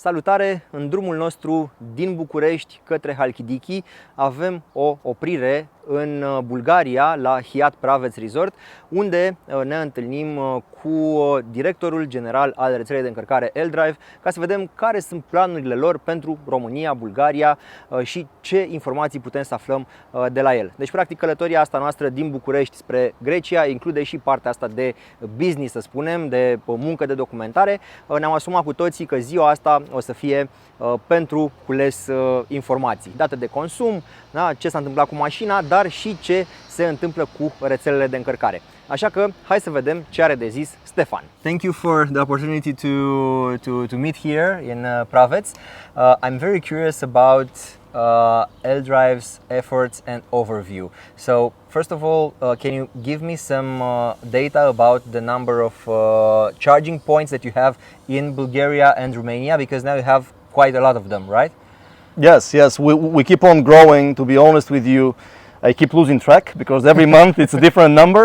Salutare! În drumul nostru din București către Halkidiki avem o oprire în Bulgaria, la Hyatt Pravets Resort, unde ne întâlnim cu directorul general al rețelei de încărcare L-Drive ca să vedem care sunt planurile lor pentru România, Bulgaria și ce informații putem să aflăm de la el. Deci, practic, călătoria asta noastră din București spre Grecia include și partea asta de business, să spunem, de muncă de documentare. Ne-am asumat cu toții că ziua asta o să fie pentru cules informații, date de consum, da, ce s-a întâmplat cu mașina, dar și ce se întâmplă cu rețelele de încărcare. Așa că hai să vedem ce are de zis Stefan. Thank you for the opportunity to meet here in Pravets. I'm very curious about L-Drive's efforts and overview. So first of all, can you give me some data about the number of charging points that you have in Bulgaria and Romania, because now you have quite a lot of them, right? Yes, we keep on growing. To be honest with you, I keep losing track because every month it's a different number.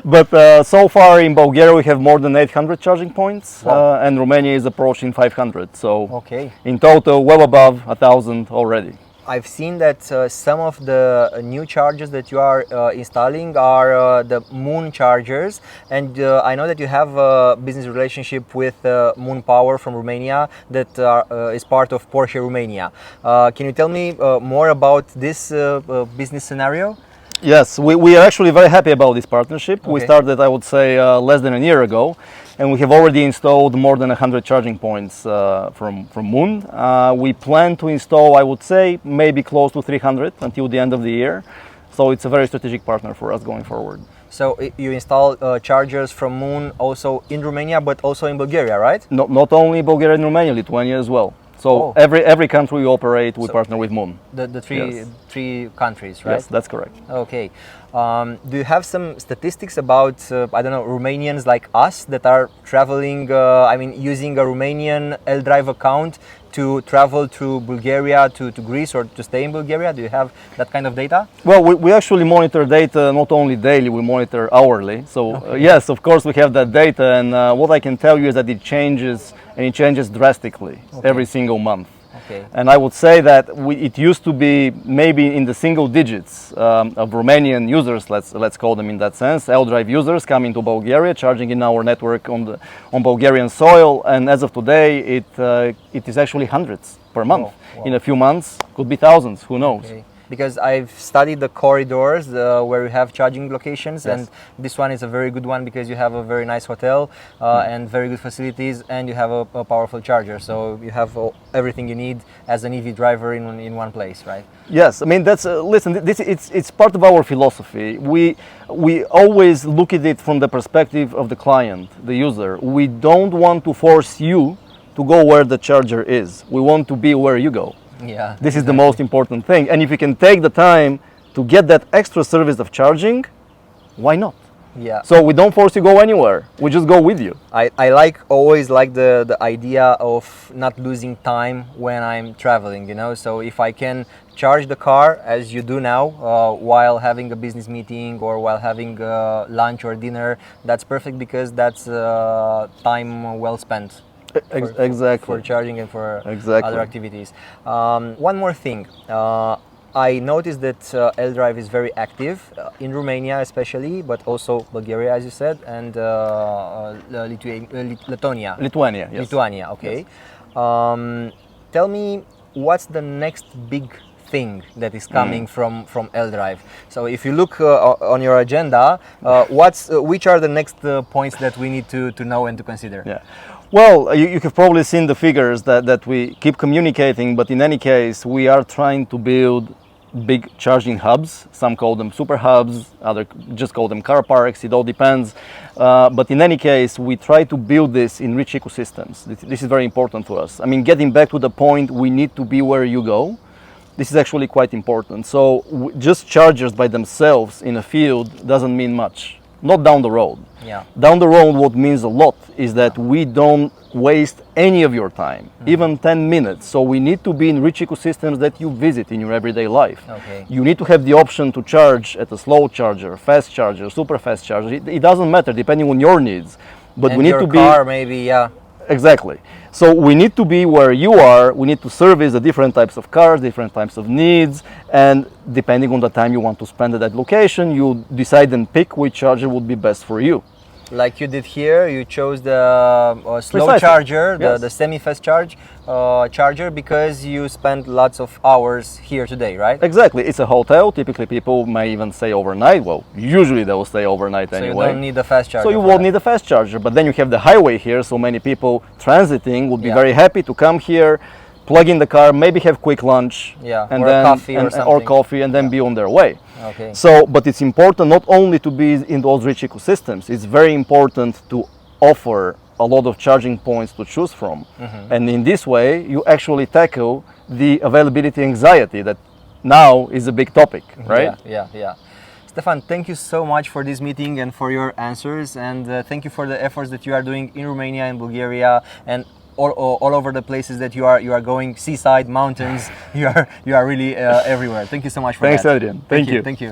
But so far in Bulgaria we have more than 800 charging points. Wow. And Romania is approaching 500. So Okay. in total, well above 1,000 already. I've seen that some of the new chargers that you are installing are the Moon chargers, and I know that you have a business relationship with Moon Power from Romania that is part of Porsche Romania. Can you tell me more about this business scenario? Yes, we are actually very happy about this partnership. Okay. We started, I would say, less than a year ago, and we have already installed more than 100 charging points from Moon. We plan to install, I would say, maybe close to 300 until the end of the year. So it's a very strategic partner for us going forward. So you install chargers from Moon also in Romania, but also in Bulgaria, right? Not only Bulgaria and Romania, Lithuania as well. So every country we operate, we partner with Moon. The Yes. three countries, right? Yes, that's correct. Okay. Do you have some statistics about, I don't know, Romanians like us that are traveling, using a Romanian L-Drive account to travel to Bulgaria, to Greece, or to stay in Bulgaria? Do you have that kind of data? Well, we actually monitor data not only daily, we monitor hourly. So yes, of course we have that data, and what I can tell you is that it changes, and it changes drastically every single month. Okay. And I would say that it used to be maybe in the single digits of Romanian users, let's call them in that sense, L-Drive users coming to Bulgaria, charging in our network on Bulgarian soil. And as of today, it is actually hundreds per month. Wow. In a few months, could be thousands. Who knows? Okay. Because I've studied the corridors where you have charging locations, Yes. and this one is a very good one because you have a very nice hotel and very good facilities, and you have a powerful charger. So you have everything you need as an EV driver in one place, right? Yes, I mean that's listen. It's part of our philosophy. We always look at it from the perspective of the client, the user. We don't want to force you to go where the charger is. We want to be where you go. Yeah. This is the most important thing. And if you can take the time to get that extra service of charging, why not? Yeah. So we don't force you to go anywhere. We just go with you. I always like the idea of not losing time when I'm traveling, you know. So if I can charge the car as you do now while having a business meeting or while having lunch or dinner, that's perfect, because that's time well spent. Exactly. For charging and for Exactly. other activities. One more thing. I noticed that L-Drive is very active in Romania especially, but also Bulgaria, as you said, and Lithuania. Lithuania, yes. Lithuania, okay. Yes. Tell me, what's the next big thing that is coming from L-Drive? So if you look on your agenda, which are the next points that we need to know and to consider? Yeah. Well, you have probably seen the figures that we keep communicating, but in any case, we are trying to build big charging hubs. Some call them super hubs, others just call them car parks. It all depends. But in any case, we try to build this in rich ecosystems. This is very important to us. I mean, getting back to the point, we need to be where you go. This is actually quite important. So just chargers by themselves in a field doesn't mean much. Not down the road. Yeah. Down the road, what means a lot is that we don't waste any of your time, even 10 minutes. So we need to be in rich ecosystems that you visit in your everyday life. Okay. You need to have the option to charge at a slow charger, fast charger, super fast charger. It doesn't matter depending on your needs. But And we need your to be car maybe, yeah. Exactly. So we need to be where you are. We need to service the different types of cars, different types of needs, and depending on the time you want to spend at that location, you decide and pick which charger would be best for you. Like you did here, you chose the slow Precisely. charger, Yes. the semi-fast charger, because you spent lots of hours here today, right? Exactly. It's a hotel. Typically, people may even stay overnight. Well, usually they will stay overnight So anyway. you don't need the fast charger. So you for won't that. need a fast charger, but then you have the highway here, so many people transiting would be Yeah. very happy to come here, plug in the car, maybe have quick lunch, Yeah, and or a then coffee or or something. coffee, and then be on their way. Okay. So, but it's important not only to be in those rich ecosystems. It's very important to offer a lot of charging points to choose from, and in this way, you actually tackle the availability anxiety that now is a big topic, right? Yeah. Stefan, thank you so much for this meeting and for your answers, and thank you for the efforts that you are doing in Romania and Bulgaria and all over the places that you are going, seaside, mountains. You are really everywhere. Thank you so much for Thanks, that. Adrian. Thank you. Thank you.